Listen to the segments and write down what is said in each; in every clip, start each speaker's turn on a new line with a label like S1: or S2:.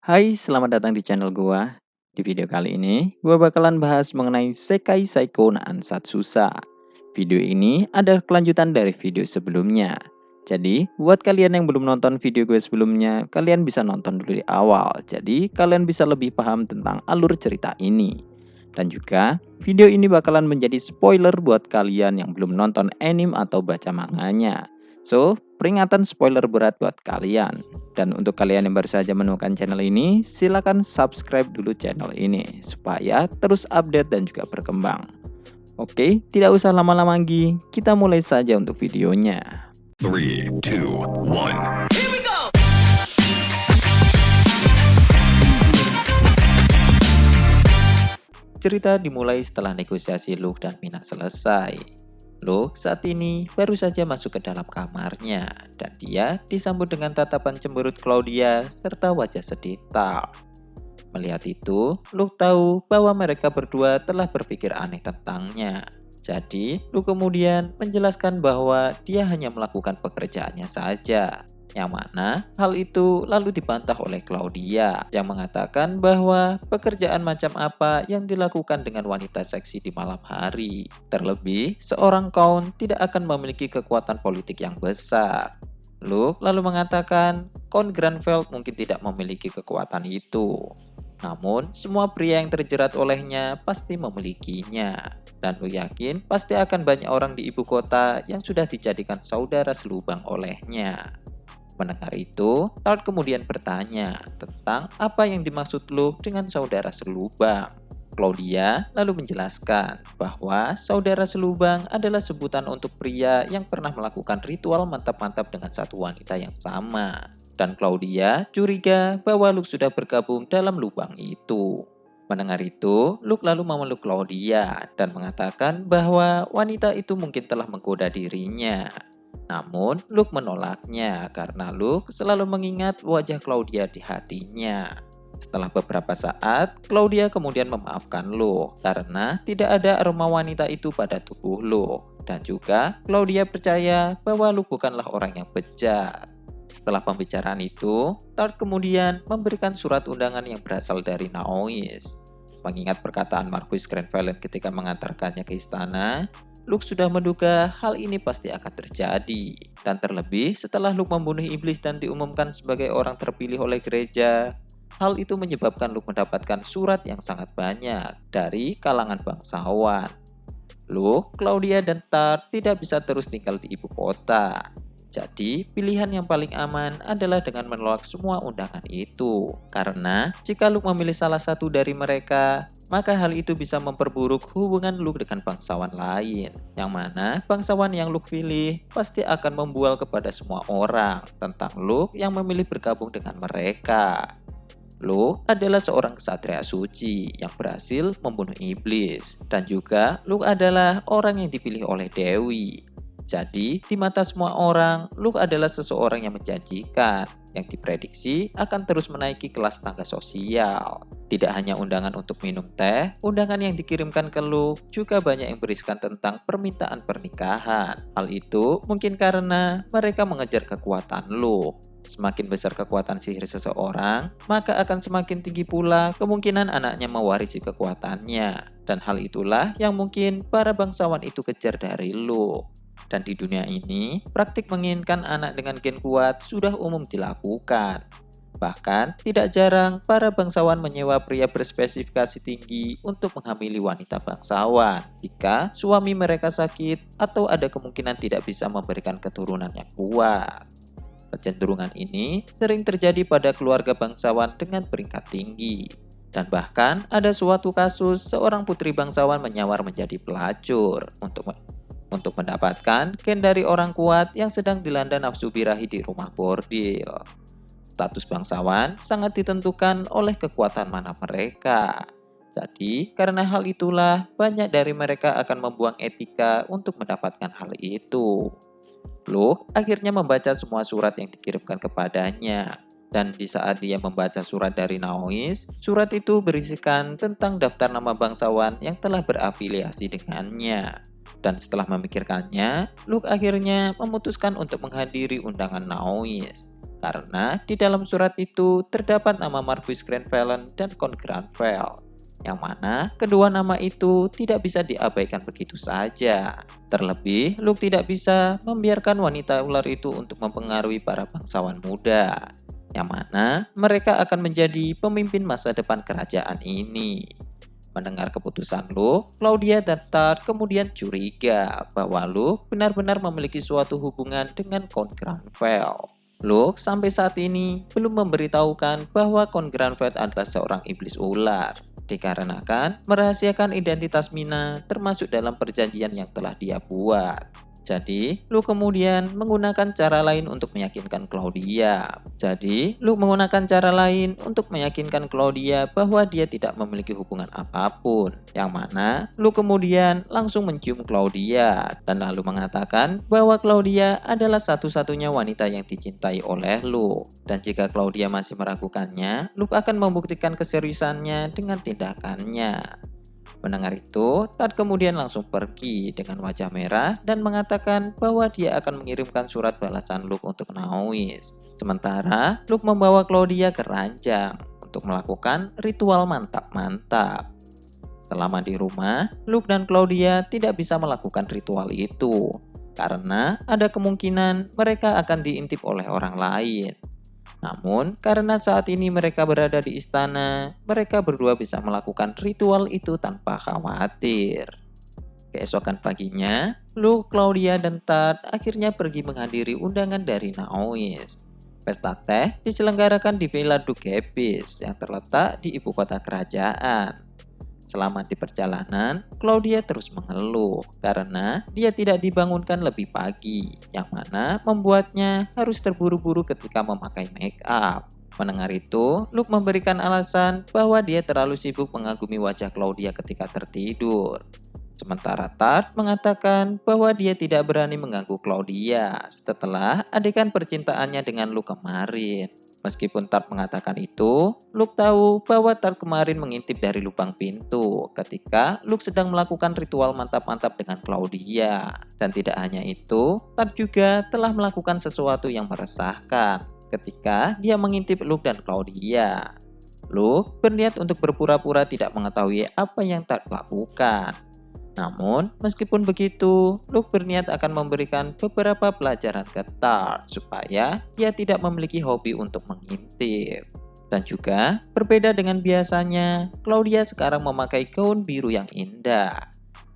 S1: Hai, selamat datang di channel gua. Di video kali ini, gua bakalan bahas mengenai Sekai Seiko no Ansatsusa. Video ini adalah kelanjutan dari video sebelumnya. Jadi, buat kalian yang belum nonton video gue sebelumnya, kalian bisa nonton dulu di awal. Jadi, kalian bisa lebih paham tentang alur cerita ini. Dan juga, video ini bakalan menjadi spoiler buat kalian yang belum nonton anime atau baca manganya. So, peringatan spoiler berat buat kalian. Dan untuk kalian yang baru saja menemukan channel ini, silakan subscribe dulu channel ini supaya terus update dan juga berkembang. Oke, tidak usah lama-lama lagi, kita mulai saja untuk videonya.
S2: 3, 2, 1.
S1: Cerita dimulai setelah negosiasi Luke dan Mina selesai. Luke saat ini baru saja masuk ke dalam kamarnya dan dia disambut dengan tatapan cemberut Claudia serta wajah sedih Tal. Melihat itu, Luke tahu bahwa mereka berdua telah berpikir aneh tentangnya. Jadi, Luke kemudian menjelaskan bahwa dia hanya melakukan pekerjaannya saja. Yang mana hal itu lalu dibantah oleh Claudia yang mengatakan bahwa pekerjaan macam apa yang dilakukan dengan wanita seksi di malam hari. Terlebih, seorang Count tidak akan memiliki kekuatan politik yang besar. Luke lalu mengatakan Count Granveld mungkin tidak memiliki kekuatan itu. Namun, semua pria yang terjerat olehnya pasti memilikinya. Dan Luke yakin pasti akan banyak orang di ibu kota yang sudah dijadikan saudara selubang olehnya. Mendengar itu, Tart kemudian bertanya tentang apa yang dimaksud Luke dengan saudara selubang. Claudia lalu menjelaskan bahwa saudara selubang adalah sebutan untuk pria yang pernah melakukan ritual mantap-mantap dengan satu wanita yang sama. Dan Claudia curiga bahwa Luke sudah bergabung dalam lubang itu. Mendengar itu, Luke lalu memeluk Claudia dan mengatakan bahwa wanita itu mungkin telah menggoda dirinya. Namun, Luke menolaknya karena Luke selalu mengingat wajah Claudia di hatinya. Setelah beberapa saat, Claudia kemudian memaafkan Luke karena tidak ada aroma wanita itu pada tubuh Luke. Dan juga, Claudia percaya bahwa Luke bukanlah orang yang bejat. Setelah pembicaraan itu, Tart kemudian memberikan surat undangan yang berasal dari Naois. Mengingat perkataan Marquis Granvellen ketika mengantarkannya ke istana, Luke sudah menduga hal ini pasti akan terjadi. Dan terlebih setelah Luke membunuh iblis dan diumumkan sebagai orang terpilih oleh gereja, hal itu menyebabkan Luke mendapatkan surat yang sangat banyak dari kalangan bangsawan. Luke, Claudia, dan Tart tidak bisa terus tinggal di ibu kota. Jadi, pilihan yang paling aman adalah dengan menolak semua undangan itu. Karena, jika Luke memilih salah satu dari mereka, maka hal itu bisa memperburuk hubungan Luke dengan bangsawan lain. Yang mana, bangsawan yang Luke pilih pasti akan membual kepada semua orang tentang Luke yang memilih bergabung dengan mereka. Luke adalah seorang ksatria suci yang berhasil membunuh iblis. Dan juga, Luke adalah orang yang dipilih oleh Dewi. Jadi, di mata semua orang, Luke adalah seseorang yang menjanjikan, yang diprediksi akan terus menaiki kelas tangga sosial. Tidak hanya undangan untuk minum teh, undangan yang dikirimkan ke Luke juga banyak yang berisikan tentang permintaan pernikahan. Hal itu mungkin karena mereka mengejar kekuatan Luke. Semakin besar kekuatan sihir seseorang, maka akan semakin tinggi pula kemungkinan anaknya mewarisi kekuatannya. Dan hal itulah yang mungkin para bangsawan itu kejar dari Luke. Dan di dunia ini, praktik menginginkan anak dengan gen kuat sudah umum dilakukan. Bahkan, tidak jarang para bangsawan menyewa pria berspesifikasi tinggi untuk menghamili wanita bangsawan jika suami mereka sakit atau ada kemungkinan tidak bisa memberikan keturunan yang kuat. Kecenderungan ini sering terjadi pada keluarga bangsawan dengan peringkat tinggi. Dan bahkan ada suatu kasus seorang putri bangsawan menyamar menjadi pelacur untuk mendapatkan gen dari orang kuat yang sedang dilanda nafsu birahi di rumah bordil. Status bangsawan sangat ditentukan oleh kekuatan mana mereka. Jadi, karena hal itulah banyak dari mereka akan membuang etika untuk mendapatkan hal itu. Luke akhirnya membaca semua surat yang dikirimkan kepadanya. Dan di saat dia membaca surat dari Naois, surat itu berisikan tentang daftar nama bangsawan yang telah berafiliasi dengannya. Dan setelah memikirkannya, Luke akhirnya memutuskan untuk menghadiri undangan Naois. karena di dalam surat itu terdapat nama Marquis Grenvellen dan Count Grenville, yang mana kedua nama itu tidak bisa diabaikan begitu saja. Terlebih, Luke tidak bisa membiarkan wanita ular itu untuk mempengaruhi para bangsawan muda, yang mana mereka akan menjadi pemimpin masa depan kerajaan ini. Mendengar keputusan Luke, Claudia dan Tad kemudian curiga bahwa Luke benar-benar memiliki suatu hubungan dengan Count Grenville. Luke sampai saat ini belum memberitahukan bahwa Count Grenville adalah seorang iblis ular, dikarenakan merahasiakan identitas Mina termasuk dalam perjanjian yang telah dia buat. Jadi, Luke kemudian menggunakan cara lain untuk meyakinkan Claudia. Bahwa dia tidak memiliki hubungan apapun. Yang mana, Luke kemudian langsung mencium Claudia dan lalu mengatakan bahwa Claudia adalah satu-satunya wanita yang dicintai oleh Luke. Dan jika Claudia masih meragukannya, Luke akan membuktikan keseriusannya dengan tindakannya. Mendengar itu, Tad kemudian langsung pergi dengan wajah merah dan mengatakan bahwa dia akan mengirimkan surat balasan Luke untuk Naois. Sementara, Luke membawa Claudia ke ranjang untuk melakukan ritual mantap-mantap. Selama di rumah, Luke dan Claudia tidak bisa melakukan ritual itu, karena ada kemungkinan mereka akan diintip oleh orang lain. Namun, karena saat ini mereka berada di istana, mereka berdua bisa melakukan ritual itu tanpa khawatir. Keesokan paginya, Luke, Claudia, dan Tad akhirnya pergi menghadiri undangan dari Naois. Pesta teh diselenggarakan di Villa Duke Gepis yang terletak di ibu kota kerajaan. Selama di perjalanan, Claudia terus mengeluh karena dia tidak dibangunkan lebih pagi, yang mana membuatnya harus terburu-buru ketika memakai make up. Mendengar itu, Luke memberikan alasan bahwa dia terlalu sibuk mengagumi wajah Claudia ketika tertidur. Sementara Tad mengatakan bahwa dia tidak berani mengganggu Claudia setelah adegan percintaannya dengan Luke kemarin. Meskipun Tad mengatakan itu, Luke tahu bahwa Tad kemarin mengintip dari lubang pintu ketika Luke sedang melakukan ritual mantap-mantap dengan Claudia. Dan tidak hanya itu, Tad juga telah melakukan sesuatu yang meresahkan ketika dia mengintip Luke dan Claudia. Luke berniat untuk berpura-pura tidak mengetahui apa yang Tad lakukan. Namun, meskipun begitu, Luke berniat akan memberikan beberapa pelajaran ke Tad supaya dia tidak memiliki hobi untuk mengintip. Dan juga, berbeda dengan biasanya, Claudia sekarang memakai gaun biru yang indah.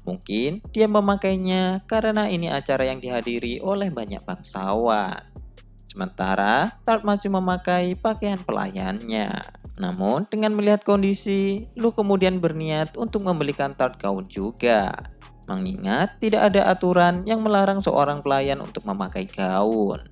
S1: Mungkin dia memakainya karena ini acara yang dihadiri oleh banyak bangsawan. Sementara, Tad masih memakai pakaian pelayannya. Namun, dengan melihat kondisi, Luke kemudian berniat untuk membelikan Tad gaun juga. Mengingat tidak ada aturan yang melarang seorang pelayan untuk memakai gaun.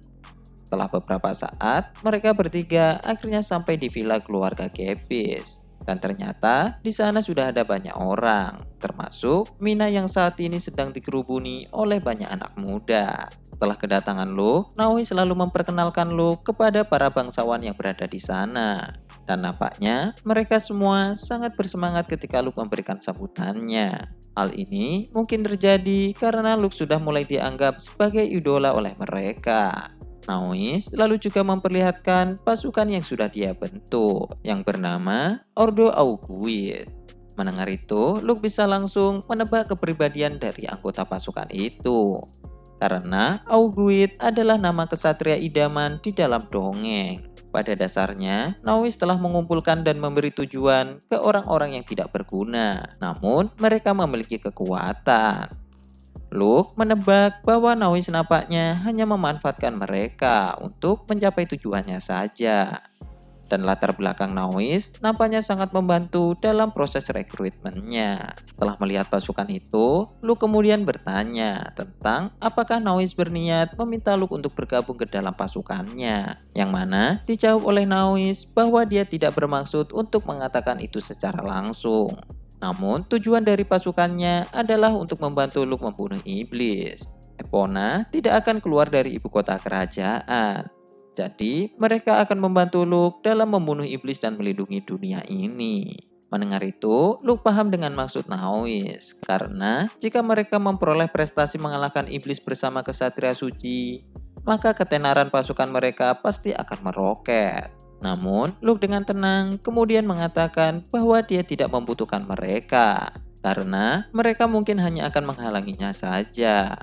S1: Setelah beberapa saat, mereka bertiga akhirnya sampai di villa keluarga Gepis. Dan ternyata di sana sudah ada banyak orang, termasuk Mina yang saat ini sedang dikerubuni oleh banyak anak muda. Setelah kedatangan Luke, Naois selalu memperkenalkan Luke kepada para bangsawan yang berada di sana. Dan nampaknya mereka semua sangat bersemangat ketika Luke memberikan sambutannya. Hal ini mungkin terjadi karena Luke sudah mulai dianggap sebagai idola oleh mereka. Naois lalu juga memperlihatkan pasukan yang sudah dia bentuk, yang bernama Ordo Auguit. Mendengar itu, Luke bisa langsung menebak kepribadian dari anggota pasukan itu. Karena Auguit adalah nama kesatria idaman di dalam dongeng. Pada dasarnya, Naois telah mengumpulkan dan memberi tujuan ke orang-orang yang tidak berguna, namun mereka memiliki kekuatan. Luke menebak bahwa Naois nampaknya hanya memanfaatkan mereka untuk mencapai tujuannya saja. Dan latar belakang Naois nampaknya sangat membantu dalam proses rekrutmennya. Setelah melihat pasukan itu, Luke kemudian bertanya tentang apakah Naois berniat meminta Luke untuk bergabung ke dalam pasukannya. Yang mana dijawab oleh Naois bahwa dia tidak bermaksud untuk mengatakan itu secara langsung. Namun tujuan dari pasukannya adalah untuk membantu Luke membunuh iblis. Epona tidak akan keluar dari ibu kota kerajaan. Jadi, mereka akan membantu Luke dalam membunuh iblis dan melindungi dunia ini. Mendengar itu, Luke paham dengan maksud Naois. Karena jika mereka memperoleh prestasi mengalahkan iblis bersama kesatria suci, maka ketenaran pasukan mereka pasti akan meroket. Namun, Luke dengan tenang kemudian mengatakan bahwa dia tidak membutuhkan mereka, karena mereka mungkin hanya akan menghalanginya saja.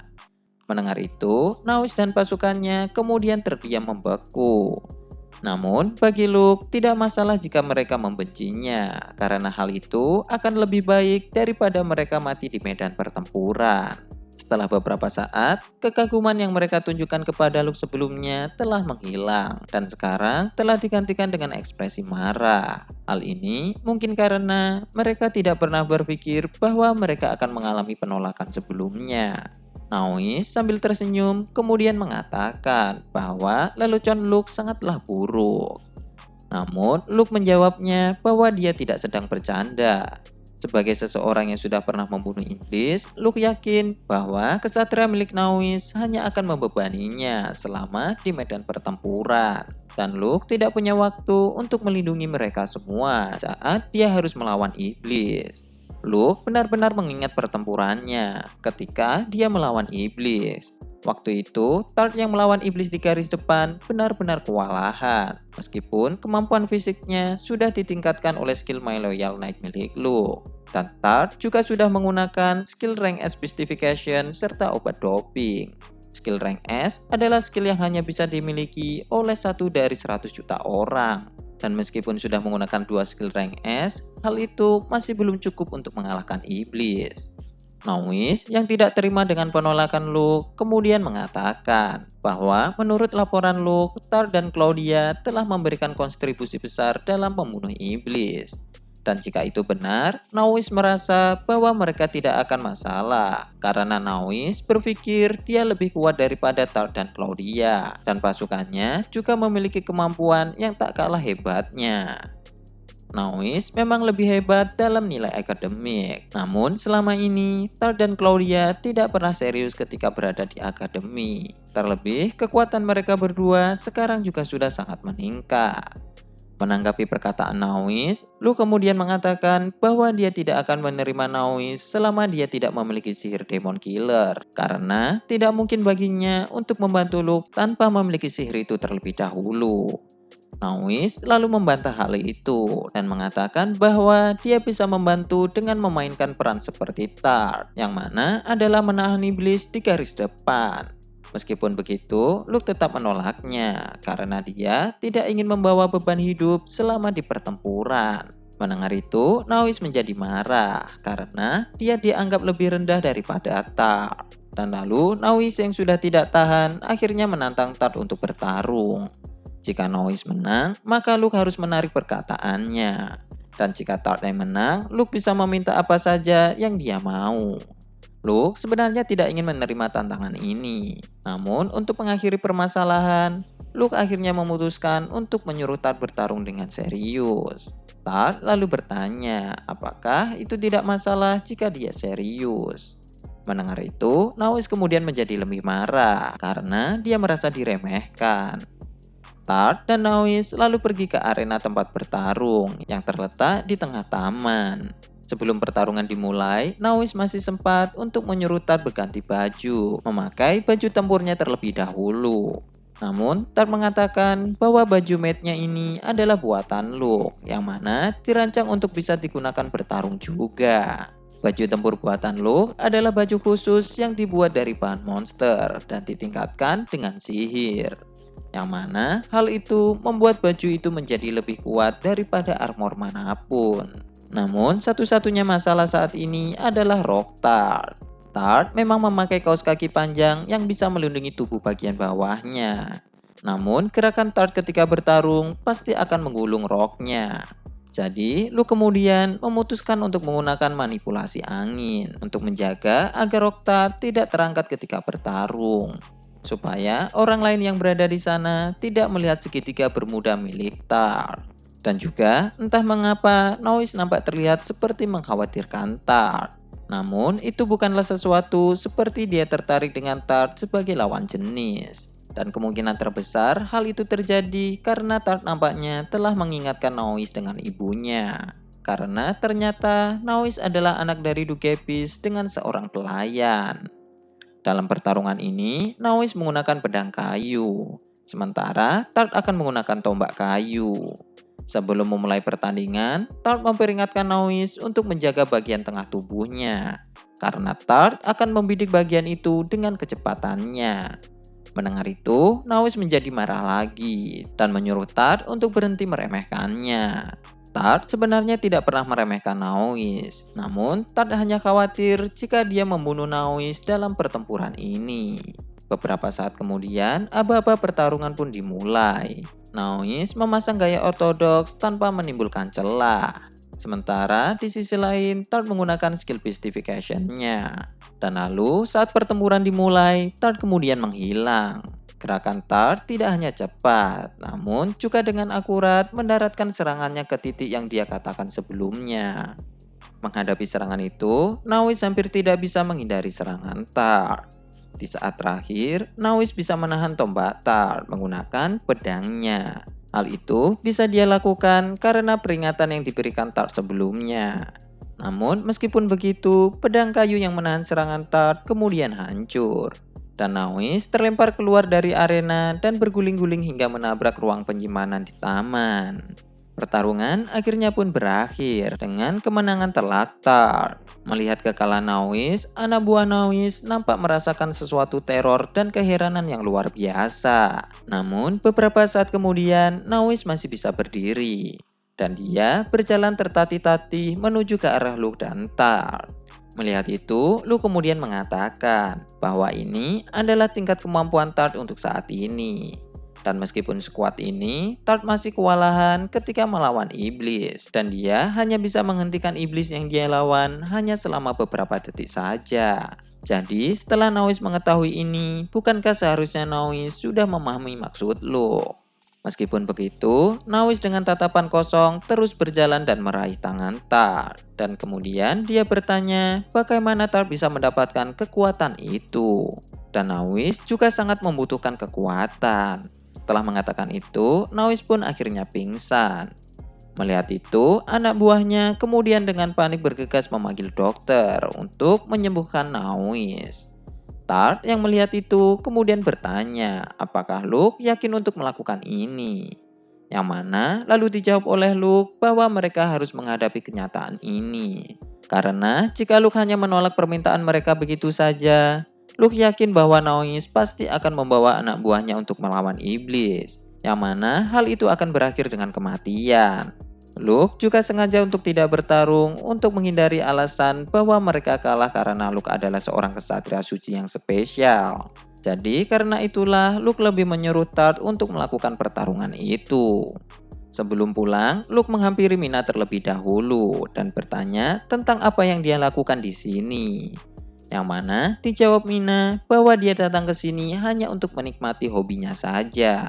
S1: Mendengar itu, Naus dan pasukannya kemudian terdiam membeku. Namun, bagi Luke tidak masalah jika mereka membencinya, karena hal itu akan lebih baik daripada mereka mati di medan pertempuran. Setelah beberapa saat, kekaguman yang mereka tunjukkan kepada Luke sebelumnya telah menghilang dan sekarang telah digantikan dengan ekspresi marah. Hal ini mungkin karena mereka tidak pernah berpikir bahwa mereka akan mengalami penolakan sebelumnya. Naois sambil tersenyum kemudian mengatakan bahwa lelucon Luke sangatlah buruk. Namun Luke menjawabnya bahwa dia tidak sedang bercanda. Sebagai seseorang yang sudah pernah membunuh iblis, Luke yakin bahwa kesatria milik Naois hanya akan membebaninya selama di medan pertempuran. Dan Luke tidak punya waktu untuk melindungi mereka semua saat dia harus melawan iblis. Luke benar-benar mengingat pertempurannya ketika dia melawan iblis. Waktu itu, Tart yang melawan iblis di garis depan benar-benar kewalahan. Meskipun kemampuan fisiknya sudah ditingkatkan oleh skill My Loyal Knight milik Luke. Dan Tart juga sudah menggunakan skill rank S Mystification serta obat doping. Skill rank S adalah skill yang hanya bisa dimiliki oleh 1 dari 100 juta orang. Dan meskipun sudah menggunakan 2 skill rank S, hal itu masih belum cukup untuk mengalahkan iblis. Naois yang tidak terima dengan penolakan Luke kemudian mengatakan bahwa menurut laporan Luke, Tart dan Claudia telah memberikan kontribusi besar dalam membunuh iblis. Dan jika itu benar, Naois merasa bahwa mereka tidak akan masalah karena Naois berpikir dia lebih kuat daripada Tart dan Claudia dan pasukannya juga memiliki kemampuan yang tak kalah hebatnya. Naois memang lebih hebat dalam nilai akademik. Namun selama ini, Tart dan Claudia tidak pernah serius ketika berada di akademi. Terlebih, kekuatan mereka berdua sekarang juga sudah sangat meningkat. Menanggapi perkataan Naois, Luke kemudian mengatakan bahwa dia tidak akan menerima Naois selama dia tidak memiliki sihir Demon Killer. Karena tidak mungkin baginya untuk membantu Luke tanpa memiliki sihir itu terlebih dahulu. Naois lalu membantah hal itu dan mengatakan bahwa dia bisa membantu dengan memainkan peran seperti Tart, yang mana adalah menahan iblis di garis depan. Meskipun begitu, Luke tetap menolaknya karena dia tidak ingin membawa beban hidup selama di pertempuran. Mendengar itu, Naois menjadi marah karena dia dianggap lebih rendah daripada Tart. Dan lalu Naois yang sudah tidak tahan akhirnya menantang Tart untuk bertarung. Jika Naois menang, maka Luke harus menarik perkataannya. Dan jika Tart yang menang, Luke bisa meminta apa saja yang dia mau. Luke sebenarnya tidak ingin menerima tantangan ini. Namun, untuk mengakhiri permasalahan, Luke akhirnya memutuskan untuk menyuruh Tart bertarung dengan serius. Tart lalu bertanya, apakah itu tidak masalah jika dia serius? Mendengar itu, Naois kemudian menjadi lebih marah karena dia merasa diremehkan. Tart dan Naois lalu pergi ke arena tempat bertarung yang terletak di tengah taman. Sebelum pertarungan dimulai, Naois masih sempat untuk menyuruh Tart berganti baju, memakai baju tempurnya terlebih dahulu. Namun, Tart mengatakan bahwa baju mate-nya ini adalah buatan Luke, yang mana dirancang untuk bisa digunakan bertarung juga. Baju tempur buatan Luke adalah baju khusus yang dibuat dari bahan monster dan ditingkatkan dengan sihir. Yang mana hal itu membuat baju itu menjadi lebih kuat daripada armor manapun. Namun satu-satunya masalah saat ini adalah rok Tart. Tart memang memakai kaos kaki panjang yang bisa melindungi tubuh bagian bawahnya. Namun gerakan Tart ketika bertarung pasti akan menggulung roknya. Jadi Luke kemudian memutuskan untuk menggunakan manipulasi angin untuk menjaga agar rok Tart tidak terangkat ketika bertarung, supaya orang lain yang berada di sana tidak melihat segitiga bermuda milik Tart. Dan juga entah mengapa Naois nampak terlihat seperti mengkhawatirkan Tart. Namun itu bukanlah sesuatu seperti dia tertarik dengan Tart sebagai lawan jenis. Dan kemungkinan terbesar hal itu terjadi karena Tart nampaknya telah mengingatkan Naois dengan ibunya. Karena ternyata Naois adalah anak dari Dukepis dengan seorang pelayan. Dalam pertarungan ini, Nawis menggunakan pedang kayu, sementara Tart akan menggunakan tombak kayu. Sebelum memulai pertandingan, Tart memperingatkan Nawis untuk menjaga bagian tengah tubuhnya, karena Tart akan membidik bagian itu dengan kecepatannya. Mendengar itu, Nawis menjadi marah lagi dan menyuruh Tart untuk berhenti meremehkannya. Tart sebenarnya tidak pernah meremehkan Nawis, namun Tart hanya khawatir jika dia membunuh Nawis dalam pertempuran ini. Beberapa saat kemudian, aba-aba pertarungan pun dimulai. Nawis memasang gaya ortodoks tanpa menimbulkan celah. Sementara di sisi lain, Tart menggunakan skill mystification-nya. Dan lalu saat pertempuran dimulai, Tart kemudian menghilang. Gerakan Tart tidak hanya cepat, namun juga dengan akurat mendaratkan serangannya ke titik yang dia katakan sebelumnya. Menghadapi serangan itu, Nawis hampir tidak bisa menghindari serangan Tart. Di saat terakhir, Nawis bisa menahan tombak Tart menggunakan pedangnya. Hal itu bisa dia lakukan karena peringatan yang diberikan Tart sebelumnya. Namun meskipun begitu, pedang kayu yang menahan serangan Tart kemudian hancur. Dan Nawis terlempar keluar dari arena dan berguling-guling hingga menabrak ruang penyimpanan di taman. Pertarungan akhirnya pun berakhir dengan kemenangan telak Tart. Melihat kekalahan Nawis, anak buah Nawis nampak merasakan sesuatu teror dan keheranan yang luar biasa. Namun beberapa saat kemudian Nawis masih bisa berdiri. Dan dia berjalan tertatih-tatih menuju ke arah Luke dan Tart. Melihat itu, Luke kemudian mengatakan bahwa ini adalah tingkat kemampuan Tart untuk saat ini. Dan meskipun sekuat ini, Tart masih kewalahan ketika melawan iblis. Dan dia hanya bisa menghentikan iblis yang dia lawan hanya selama beberapa detik saja. Jadi setelah Nawis mengetahui ini, bukankah seharusnya Nawis sudah memahami maksud Luke? Meskipun begitu, Nawis dengan tatapan kosong terus berjalan dan meraih tangan Tart. Dan kemudian dia bertanya bagaimana Tart bisa mendapatkan kekuatan itu. Dan Nawis juga sangat membutuhkan kekuatan. Setelah mengatakan itu, Nawis pun akhirnya pingsan. Melihat itu, anak buahnya kemudian dengan panik bergegas memanggil dokter untuk menyembuhkan Nawis. Tart yang melihat itu kemudian bertanya, apakah Luke yakin untuk melakukan ini? Yang mana lalu dijawab oleh Luke bahwa mereka harus menghadapi kenyataan ini. Karena jika Luke hanya menolak permintaan mereka begitu saja, Luke yakin bahwa Nawis pasti akan membawa anak buahnya untuk melawan iblis. Yang mana hal itu akan berakhir dengan kematian. Luke juga sengaja untuk tidak bertarung untuk menghindari alasan bahwa mereka kalah karena Luke adalah seorang kesatria suci yang spesial. Jadi karena itulah Luke lebih menyuruh Tart untuk melakukan pertarungan itu. Sebelum pulang, Luke menghampiri Mina terlebih dahulu dan bertanya tentang apa yang dia lakukan di sini. Yang mana dijawab Mina bahwa dia datang ke sini hanya untuk menikmati hobinya saja.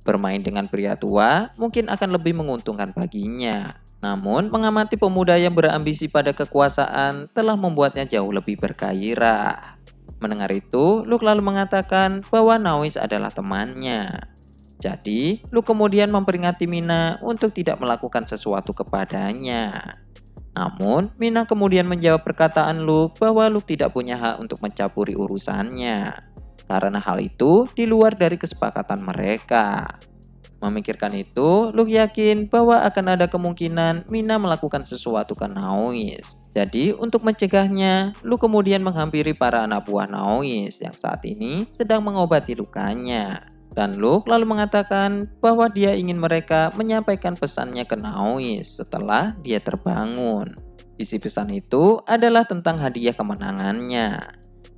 S1: Bermain dengan pria tua mungkin akan lebih menguntungkan baginya. Namun, mengamati pemuda yang berambisi pada kekuasaan telah membuatnya jauh lebih bergairah. Mendengar itu, Luke lalu mengatakan bahwa Nawis adalah temannya. Jadi, Luke kemudian memperingati Mina untuk tidak melakukan sesuatu kepadanya. Namun, Mina kemudian menjawab perkataan Luke bahwa Luke tidak punya hak untuk mencampuri urusannya. Karena hal itu di luar dari kesepakatan mereka. Memikirkan itu, Luke yakin bahwa akan ada kemungkinan Mina melakukan sesuatu ke Nawis. Jadi untuk mencegahnya, Luke kemudian menghampiri para anak buah Nawis yang saat ini sedang mengobati lukanya. Dan Luke lalu mengatakan bahwa dia ingin mereka menyampaikan pesannya ke Nawis setelah dia terbangun. Isi pesan itu adalah tentang hadiah kemenangannya,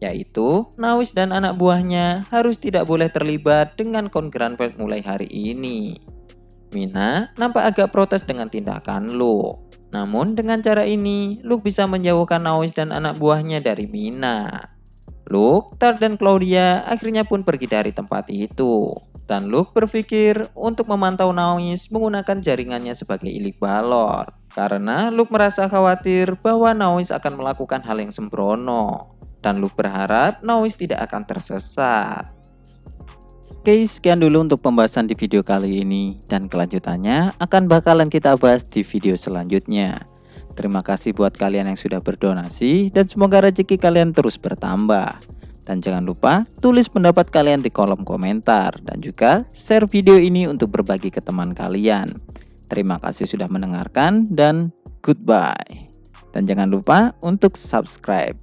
S1: yaitu Nawis dan anak buahnya harus tidak boleh terlibat dengan Count Granville mulai hari ini. Mina nampak agak protes dengan tindakan Luke. Namun dengan cara ini, Luke bisa menjauhkan Nawis dan anak buahnya dari Mina. Luke, Tart, dan Claudia akhirnya pun pergi dari tempat itu. Dan Luke berpikir untuk memantau Nawis menggunakan jaringannya sebagai ilik balor. Karena Luke merasa khawatir bahwa Nawis akan melakukan hal yang sembrono. Dan Luke berharap Nawis tidak akan tersesat. Oke, sekian dulu untuk pembahasan di video kali ini. Dan kelanjutannya akan bakalan kita bahas di video selanjutnya. Terima kasih buat kalian yang sudah berdonasi dan semoga rezeki kalian terus bertambah. Dan jangan lupa tulis pendapat kalian di kolom komentar dan juga share video ini untuk berbagi ke teman kalian. Terima kasih sudah mendengarkan dan goodbye. Dan jangan lupa untuk subscribe.